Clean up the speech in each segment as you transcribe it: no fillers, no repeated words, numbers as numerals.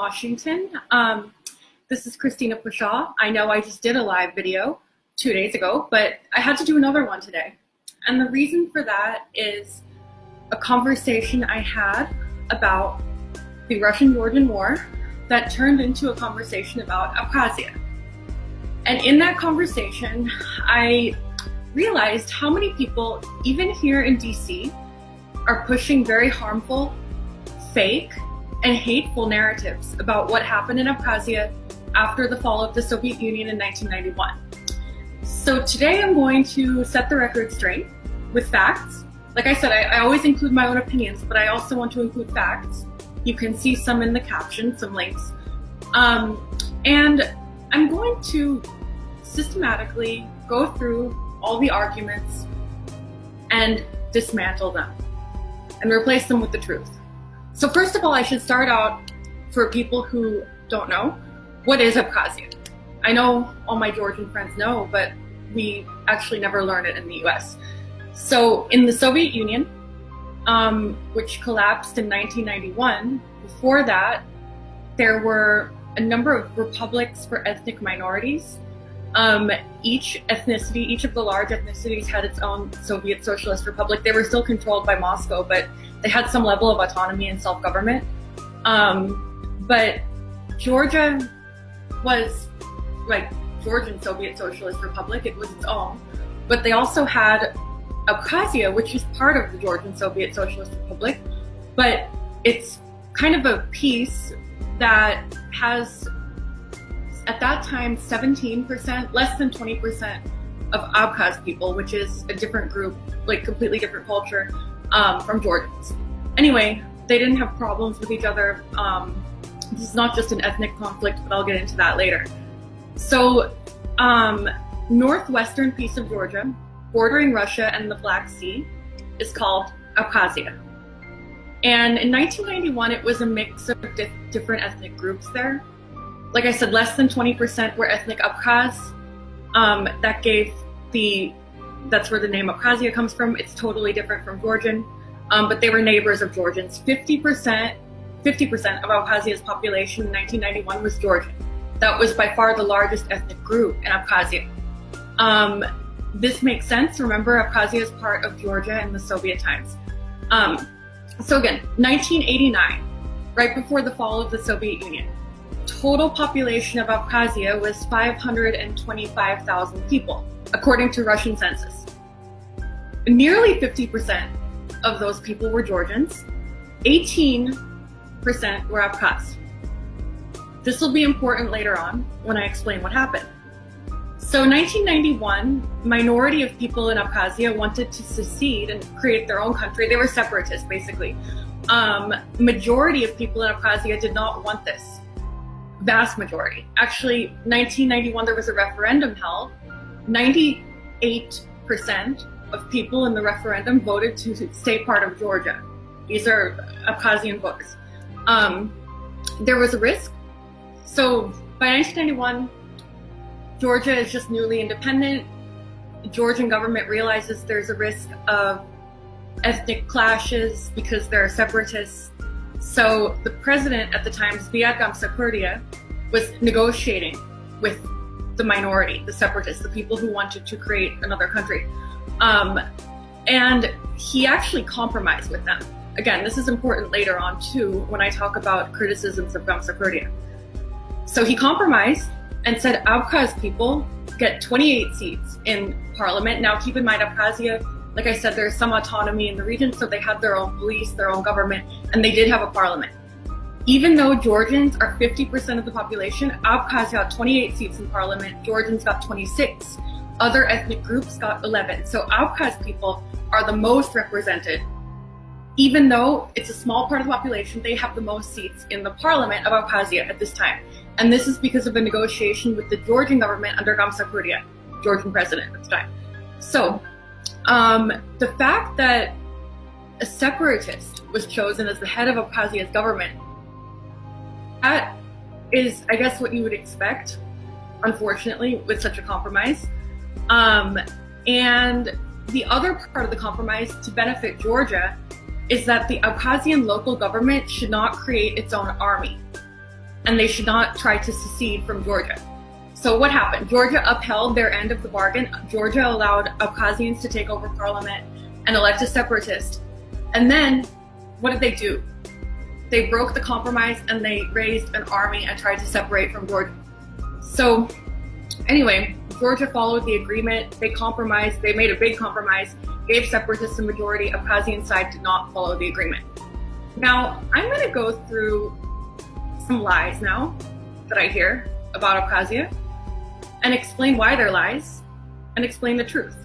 Washington. This is Christina Pashah. I know I just did a live video 2 days ago, but I had to do another one today. And the reason for that is a conversation I had about the Russian-Georgian War that turned into a conversation about Abkhazia. And in that conversation, I realized how many people, even here in DC, are pushing very harmful, fake, and hateful narratives about what happened in Abkhazia after the fall of the Soviet Union in 1991. So today I'm going to set the record straight with facts. Like I said, I always include my own opinions, but I also want to include facts. You can see some in the caption, some links. And I'm going to systematically go through all the arguments and dismantle them and replace them with the truth. So first of all, I should start out, for people who don't know, what is Abkhazia? I know all my Georgian friends know, but we actually never learned it in the US. So in the Soviet Union, which collapsed in 1991, before that, there were a number of republics for ethnic minorities. Each ethnicity, each of the large ethnicities had its own Soviet Socialist Republic. They were still controlled by Moscow, but they had some level of autonomy and self-government. But Georgia was like Georgian Soviet Socialist Republic. It was its own. But they also had Abkhazia, which is part of the Georgian Soviet Socialist Republic. But it's kind of a piece that has, at that time, 17%, less than 20% of Abkhaz people, which is a different group, like completely different culture from Georgians. Anyway, they didn't have problems with each other. This is not just an ethnic conflict, but I'll get into that later. So, northwestern piece of Georgia, bordering Russia and the Black Sea, is called Abkhazia. And in 1991, it was a mix of different ethnic groups there. Like I said, less than 20% were ethnic Abkhaz. That's where the name Abkhazia comes from. It's totally different from Georgian, but they were neighbors of Georgians. 50% of Abkhazia's population in 1991 was Georgian. That was by far the largest ethnic group in Abkhazia. This makes sense. Remember, Abkhazia is part of Georgia in the Soviet times. So again, 1989, right before the fall of the Soviet Union, total population of Abkhazia was 525,000 people, according to Russian census. Nearly 50% of those people were Georgians, 18% were Abkhaz. This will be important later on when I explain what happened. So 1991, minority of people in Abkhazia wanted to secede and create their own country. They were separatists, basically. Majority of people in Abkhazia did not want this. Vast majority. Actually, 1991, there was a referendum held. 98% of people in the referendum voted to stay part of Georgia. These are Abkhazian voters. There was a risk. So by 1991, Georgia is just newly independent. The Georgian government realizes there's a risk of ethnic clashes because there are separatists. So the president at the time, Zviad Gamsakhurdia, was negotiating with the minority, the separatists, the people who wanted to create another country. And he actually compromised with them. Again, this is important later on too, when I talk about criticisms of Gamsakhurdia. So he compromised and said Abkhaz people get 28 seats in parliament. Now keep in mind, Abkhazia, like I said, there's some autonomy in the region, so they had their own police, their own government, and they did have a parliament. Even though Georgians are 50% of the population, Abkhazia got 28 seats in parliament, Georgians got 26. Other ethnic groups got 11. So Abkhaz people are the most represented. Even though it's a small part of the population, they have the most seats in the parliament of Abkhazia at this time. And this is because of a negotiation with the Georgian government under Gamsakhurdia, Georgian president at the time. So the fact that a separatist was chosen as the head of Abkhazia's government, that is, I guess, what you would expect, unfortunately, with such a compromise. And the other part of the compromise to benefit Georgia is that the Abkhazian local government should not create its own army. and they should not try to secede from Georgia. So what happened? Georgia upheld their end of the bargain. Georgia allowed Abkhazians to take over parliament and elect a separatist. And then what did they do? They broke the compromise and they raised an army and tried to separate from Georgia. So anyway, Georgia followed the agreement. They compromised. They made a big compromise, gave separatists a majority. Abkhazian side did not follow the agreement. Now, I'm going to go through some lies now that I hear about Abkhazia and explain why they're lies and explain the truth.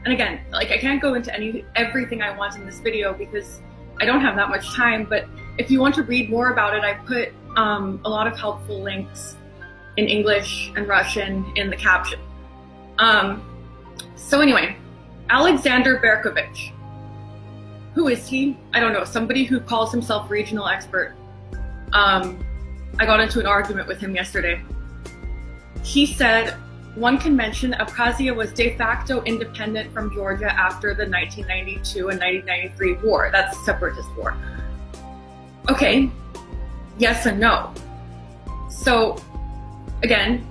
And again, like, I can't go into everything I want in this video because I don't have that much time, but if you want to read more about it, I put a lot of helpful links in English and Russian in the caption. So anyway, Alexander Berkovich. Who is he? I don't know, somebody who calls himself regional expert. I got into an argument with him yesterday. He said, one can mention Abkhazia was de facto independent from Georgia after the 1992 and 1993 war. That's the separatist war. Okay, yes and no. So again,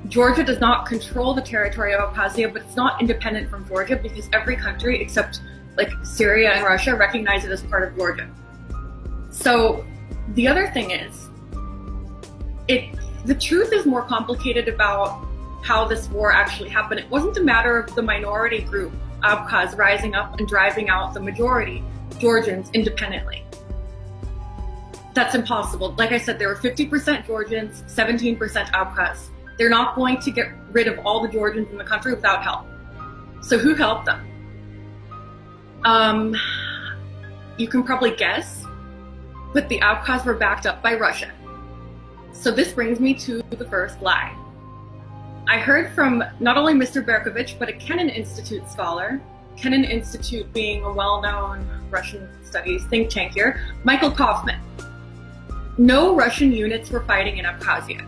Georgia does not control the territory of Abkhazia, but it's not independent from Georgia because every country except like Syria and Russia recognize it as part of Georgia. So the other thing is, the truth is more complicated about how this war actually happened. It wasn't a matter of the minority group, Abkhaz, rising up and driving out the majority Georgians independently. That's impossible. Like I said, there were 50% Georgians, 17% Abkhaz. They're not going to get rid of all the Georgians in the country without help. So who helped them? You can probably guess, but the Abkhaz were backed up by Russia. So this brings me to the first lie. I heard from not only Mr. Berkovich, but a Kennan Institute scholar, Kennan Institute being a well-known Russian studies think tank here, Michael Kaufman. No Russian units were fighting in Abkhazia.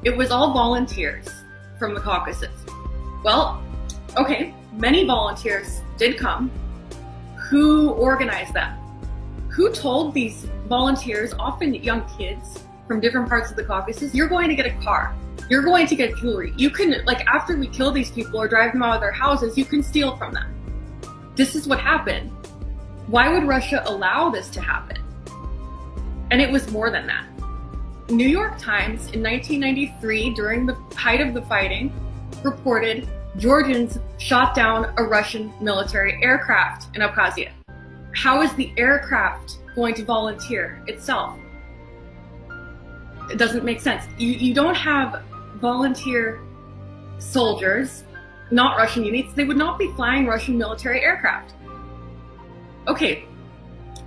It was all volunteers from the Caucasus. Well, okay, many volunteers did come. Who organized them? Who told these volunteers, often young kids from different parts of the Caucasus, you're going to get a car, you're going to get jewelry. You can, like, after we kill these people or drive them out of their houses, you can steal from them. This is what happened. Why would Russia allow this to happen? And it was more than that. New York Times in 1993, during the height of the fighting, reported Georgians shot down a Russian military aircraft in Abkhazia. How is the aircraft going to volunteer itself? It doesn't make sense. You don't have volunteer soldiers, not Russian units. They would not be flying Russian military aircraft. Okay,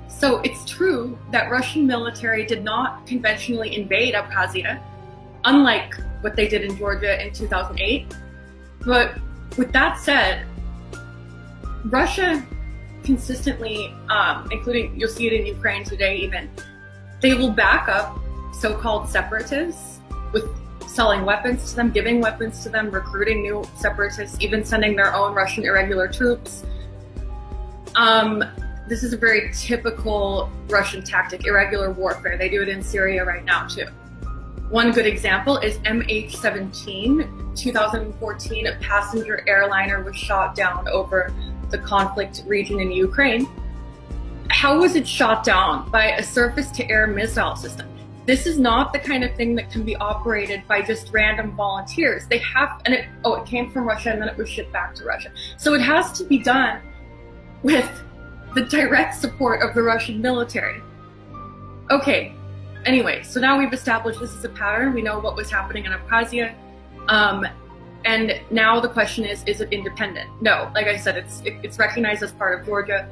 so it's true that Russian military did not conventionally invade Abkhazia, unlike what they did in Georgia in 2008. But with that said, Russia consistently, including, you'll see it in Ukraine today even, they will back up so-called separatists with selling weapons to them, giving weapons to them, recruiting new separatists, even sending their own Russian irregular troops. This is a very typical Russian tactic, irregular warfare. They do it in Syria right now too. One good example is MH17. 2014, a passenger airliner was shot down over the conflict region in Ukraine. How was it shot down? By a surface-to-air missile system. This is not the kind of thing that can be operated by just random volunteers. They have, and it came from Russia and then it was shipped back to Russia. So it has to be done with the direct support of the Russian military. Okay, anyway, so now we've established this is a pattern. We know what was happening in Abkhazia. And now the question is it independent? No, like I said, it's recognized as part of Georgia.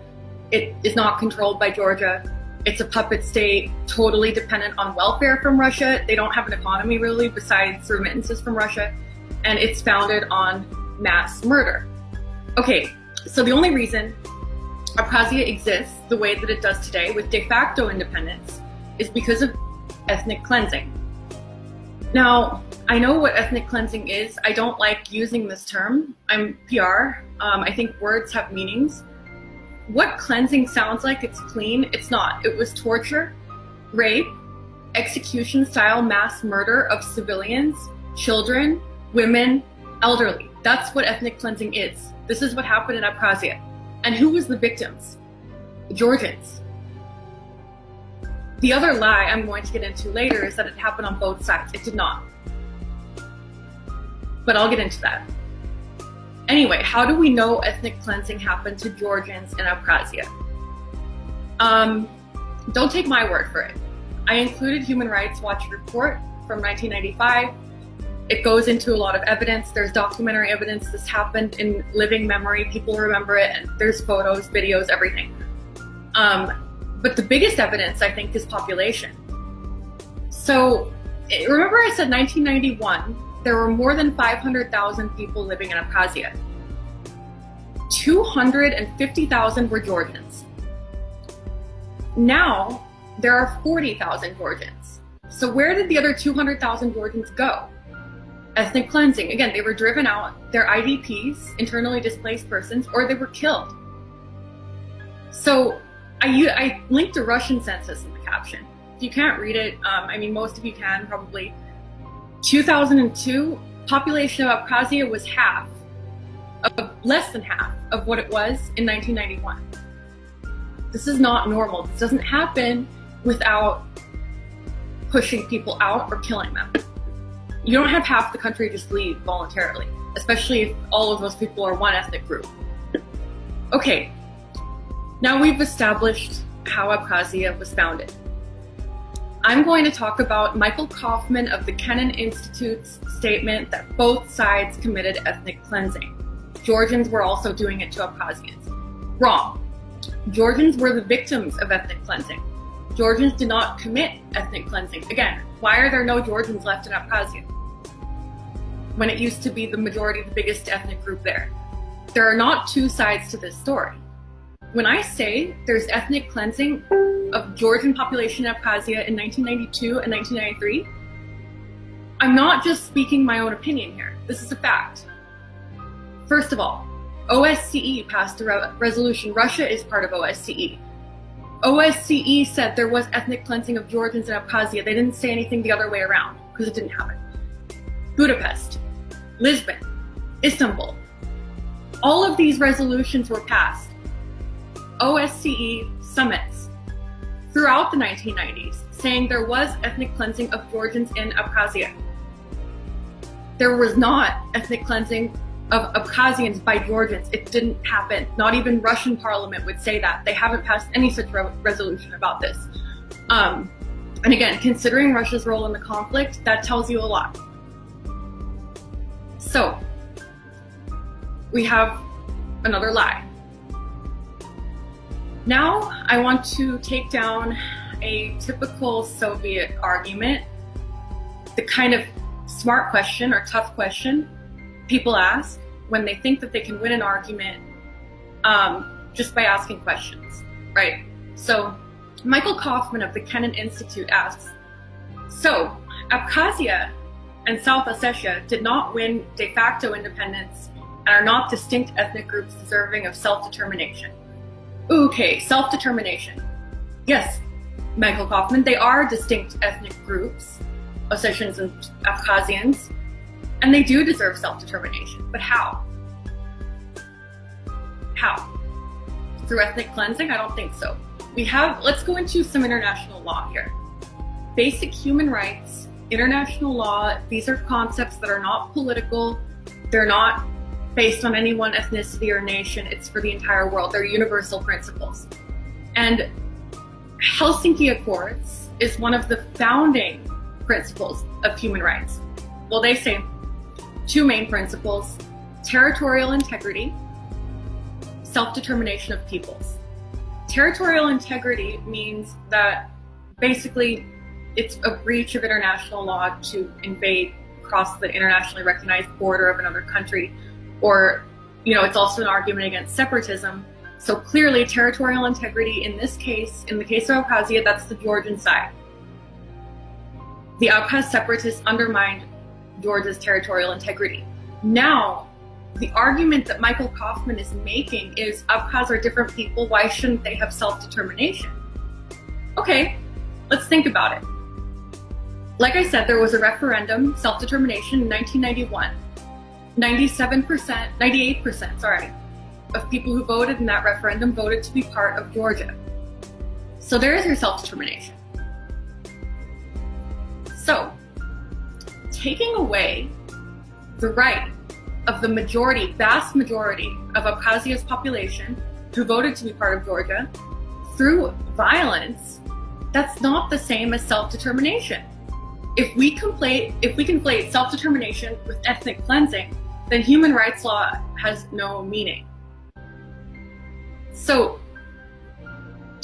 It is not controlled by Georgia. It's a puppet state, totally dependent on welfare from Russia. They don't have an economy really besides remittances from Russia. And it's founded on mass murder. Okay, so the only reason Abkhazia exists the way that it does today with de facto independence is because of ethnic cleansing. Now, I know what ethnic cleansing is. I don't like using this term. I'm PR. I think words have meanings. What cleansing sounds like, it's clean. It's not. It was torture, rape, execution-style mass murder of civilians, children, women, elderly. That's what ethnic cleansing is. This is what happened in Abkhazia. And who was the victims? The Georgians. The other lie I'm going to get into later is that it happened on both sides. It did not. But I'll get into that. Anyway, how do we know ethnic cleansing happened to Georgians in Abkhazia? Don't take my word for it. I included Human Rights Watch report from 1995. It goes into a lot of evidence. There's documentary evidence. This happened in living memory. People remember it, and there's photos, videos, everything. But the biggest evidence, I think, is population. So remember I said 1991, there were more than 500,000 people living in Abkhazia. 250,000 were Georgians. Now, there are 40,000 Georgians. So where did the other 200,000 Georgians go? Ethnic cleansing. Again, they were driven out. They're IDPs, internally displaced persons, or they were killed. So I linked a Russian census in the caption. If you can't read it, I mean, most of you can probably. 2002, population of Abkhazia was less than half of what it was in 1991. This is not normal. This doesn't happen without pushing people out or killing them. You don't have half the country just leave voluntarily, especially if all of those people are one ethnic group. Okay, now we've established how Abkhazia was founded. I'm going to talk about Michael Kaufman of the Kennan Institute's statement that both sides committed ethnic cleansing. Georgians were also doing it to Abkhazians. Wrong. Georgians were the victims of ethnic cleansing. Georgians did not commit ethnic cleansing. Again, why are there no Georgians left in Abkhazia when it used to be the majority, the biggest ethnic group there? There are not two sides to this story. When I say there's ethnic cleansing of Georgian population in Abkhazia in 1992 and 1993, I'm not just speaking my own opinion here. This is a fact. First of all, OSCE passed a resolution. Russia is part of OSCE. OSCE said there was ethnic cleansing of Georgians in Abkhazia. They didn't say anything the other way around because it didn't happen. Budapest, Lisbon, Istanbul, all of these resolutions were passed. OSCE summits throughout the 1990s saying there was ethnic cleansing of Georgians in Abkhazia. There was not ethnic cleansing of Abkhazians by Georgians. It didn't happen. Not even Russian parliament would say that. They haven't passed any such resolution about this. And again, considering Russia's role in the conflict, that tells you a lot. So, we have another lie. Now, I want to take down a typical Soviet argument, the kind of smart question or tough question people ask when they think that they can win an argument just by asking questions, right? So Michael Kaufman of the Kennan Institute asks, so Abkhazia and South Ossetia did not win de facto independence and are not distinct ethnic groups deserving of self-determination. Okay, self-determination. Yes, Michael Kaufman, they are distinct ethnic groups, Ossetians and Abkhazians, and they do deserve self-determination. But how? How? Through ethnic cleansing? I don't think so. Let's go into some international law here. Basic human rights, international law, these are concepts that are not political. They're not based on any one ethnicity or nation. It's for the entire world. They're universal principles. And Helsinki Accords is one of the founding principles of human rights. Well, they say two main principles: territorial integrity, self-determination of peoples. Territorial integrity means that basically it's a breach of international law to invade across the internationally recognized border of another country, or, it's also an argument against separatism. So clearly territorial integrity in this case, in the case of Abkhazia, that's the Georgian side. The Abkhaz separatists undermined Georgia's territorial integrity. Now, the argument that Michael Kaufman is making is Abkhaz are different people. Why shouldn't they have self-determination? Okay, let's think about it. Like I said, there was a referendum, self-determination in 1991. 98%, of people who voted in that referendum voted to be part of Georgia. So there is your self-determination. So, taking away the right of the majority, vast majority of Abkhazia's population who voted to be part of Georgia through violence, that's not the same as self-determination. If we conflate self-determination with ethnic cleansing, then human rights law has no meaning. So,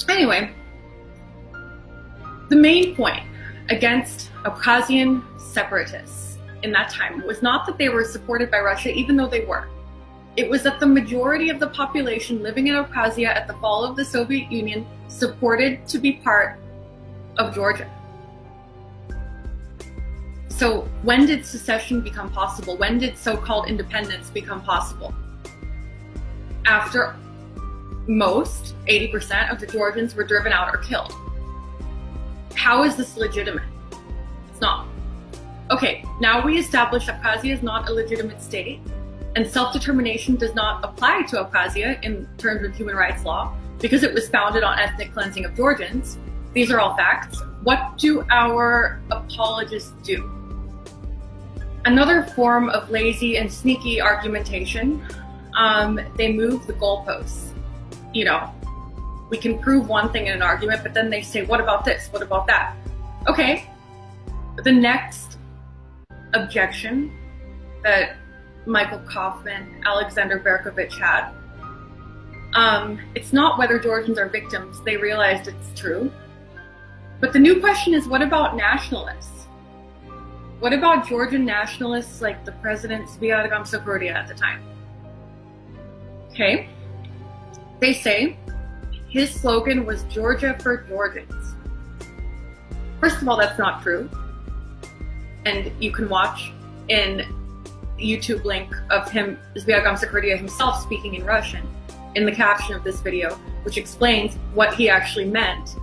anyway, the main point against Abkhazian separatists in that time was not that they were supported by Russia, even though they were. It was that the majority of the population living in Abkhazia at the fall of the Soviet Union supported to be part of Georgia. So when did secession become possible? When did so-called independence become possible? After most, 80% of the Georgians were driven out or killed. How is this legitimate? It's not. Okay, now we establish Abkhazia is not a legitimate state, and self-determination does not apply to Abkhazia in terms of human rights law because it was founded on ethnic cleansing of Georgians. These are all facts. What do our apologists do? Another form of lazy and sneaky argumentation, they move the goalposts. You know, we can prove one thing in an argument, but then they say, what about this? What about that? Okay, the next objection that Michael Kaufman, Alexander Berkovich had, it's not whether Georgians are victims. They realized it's true. But the new question is, what about nationalists? What about Georgian nationalists like the president Zviad Gamsakhurdia at the time? Okay, they say his slogan was Georgia for Georgians. First of all, that's not true. And you can watch in the YouTube link of him, Zviad Gamsakhurdia himself speaking in Russian in the caption of this video, which explains what he actually meant.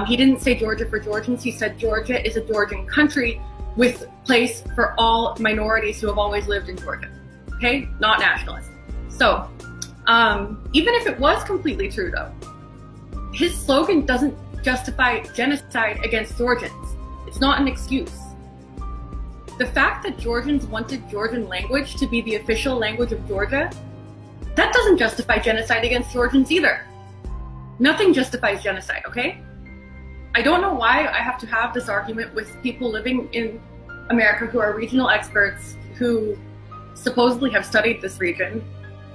He didn't say Georgia for Georgians, he said Georgia is a Georgian country with place for all minorities who have always lived in Georgia, okay? Not nationalists. So, even if it was completely true though, his slogan doesn't justify genocide against Georgians. It's not an excuse. The fact that Georgians wanted Georgian language to be the official language of Georgia, that doesn't justify genocide against Georgians either. Nothing justifies genocide, okay? I don't know why I have to have this argument with people living in America who are regional experts who supposedly have studied this region,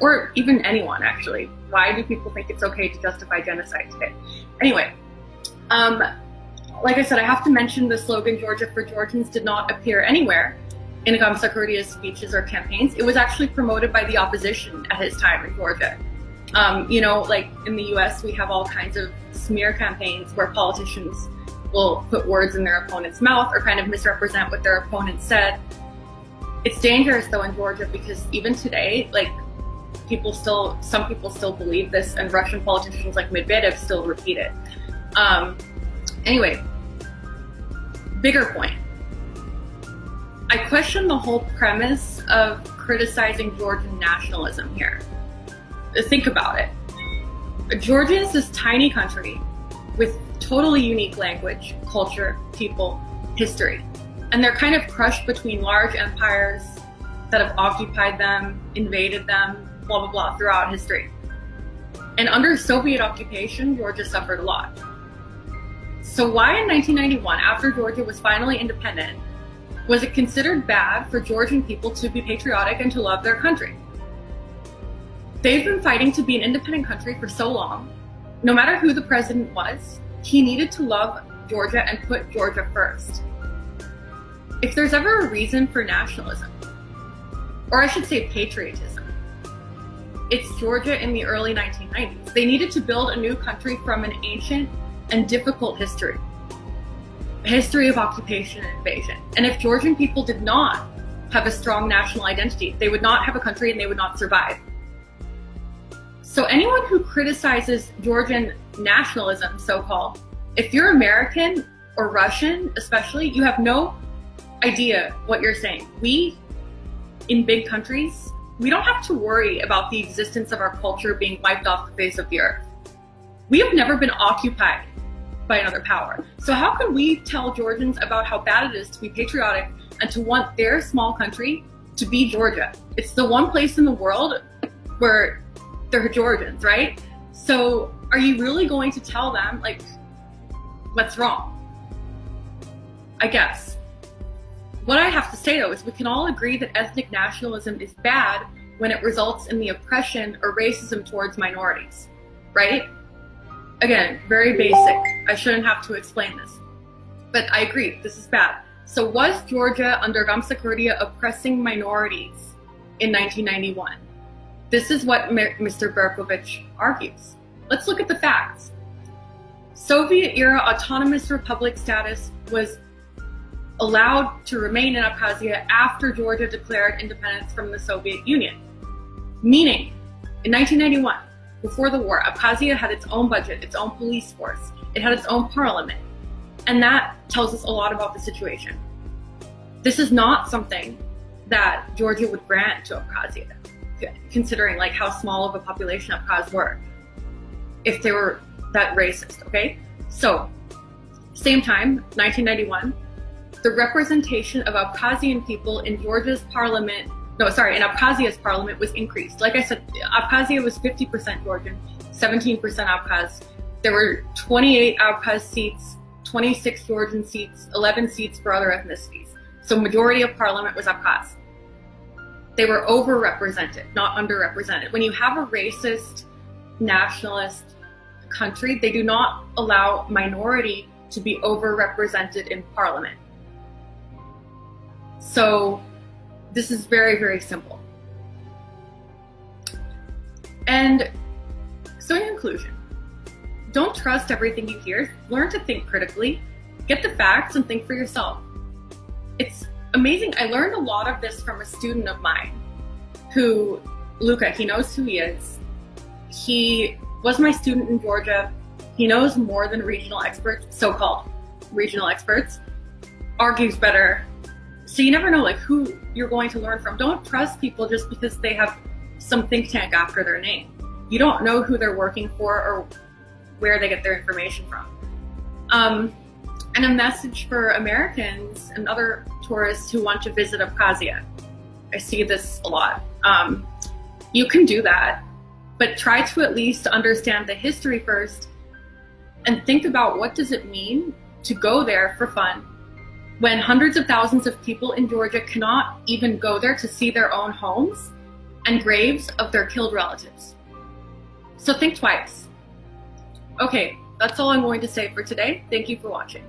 or even anyone actually. Why do people think it's okay to justify genocide today? Anyway, like I said, I have to mention the slogan Georgia for Georgians did not appear anywhere in Gamsakhurdia's speeches or campaigns. It was actually promoted by the opposition at his time in Georgia. You know, like in the US, we have all kinds of smear campaigns where politicians will put words in their opponent's mouth or kind of misrepresent what their opponent said. It's dangerous though in Georgia because even today, like some people still believe this, and Russian politicians like Medvedev still repeat it. Anyway, bigger point. I question the whole premise of criticizing Georgian nationalism here. Think about it. Georgia is this tiny country with totally unique language, culture, people, history. And they're kind of crushed between large empires that have occupied them, invaded them, blah, blah, blah, throughout history. And under Soviet occupation, Georgia suffered a lot. So why in 1991, after Georgia was finally independent, was it considered bad for Georgian people to be patriotic and to love their country? They've been fighting to be an independent country for so long. No matter who the president was, he needed to love Georgia and put Georgia first. If there's ever a reason for nationalism, or I should say patriotism, it's Georgia in the early 1990s. They needed to build a new country from an ancient and difficult history. A history of occupation and invasion. And if Georgian people did not have a strong national identity, they would not have a country and they would not survive. So anyone who criticizes Georgian nationalism, so-called, if you're American, or Russian especially, you have no idea what you're saying. We, in big countries, we don't have to worry about the existence of our culture being wiped off the face of the earth. We have never been occupied by another power. So how can we tell Georgians about how bad it is to be patriotic and to want their small country to be Georgia? It's the one place in the world where they're Georgians, right? So are you really going to tell them, like, what's wrong? I guess. What I have to say though is we can all agree that ethnic nationalism is bad when it results in the oppression or racism towards minorities, right? Again, very basic. I shouldn't have to explain this. But I agree, this is bad. So was Georgia under Gamsakhurdia oppressing minorities in 1991? This is what Mr. Berkovich argues. Let's look at the facts. Soviet-era autonomous republic status was allowed to remain in Abkhazia after Georgia declared independence from the Soviet Union. Meaning, in 1991, before the war, Abkhazia had its own budget, its own police force, it had its own parliament. And that tells us a lot about the situation. This is not something that Georgia would grant to Abkhazia, considering like how small of a population Abkhaz were, if they were that racist, okay? So, same time, 1991, the representation of Abkhazian people in Georgia's parliament, in Abkhazia's parliament was increased. Like I said, Abkhazia was 50% Georgian, 17% Abkhaz. There were 28 Abkhaz seats, 26 Georgian seats, 11 seats for other ethnicities. So majority of parliament was Abkhaz. They were overrepresented, not underrepresented. When you have a racist, nationalist country, they do not allow minority to be overrepresented in parliament. So this is very, very simple. And so in conclusion, don't trust everything you hear. Learn to think critically, get the facts and think for yourself. It's amazing. I learned a lot of this from a student of mine who, Luca, he knows who he is. He was my student in Georgia. He knows more than regional experts, so-called regional experts, argues better. So you never know like who you're going to learn from. Don't trust people just because they have some think tank after their name. You don't know who they're working for or where they get their information from. And a message for Americans and other tourists who want to visit Abkhazia. I see this a lot. You can do that, but try to at least understand the history first and think about what does it mean to go there for fun when hundreds of thousands of people in Georgia cannot even go there to see their own homes and graves of their killed relatives. So think twice. Okay, that's all I'm going to say for today. Thank you for watching.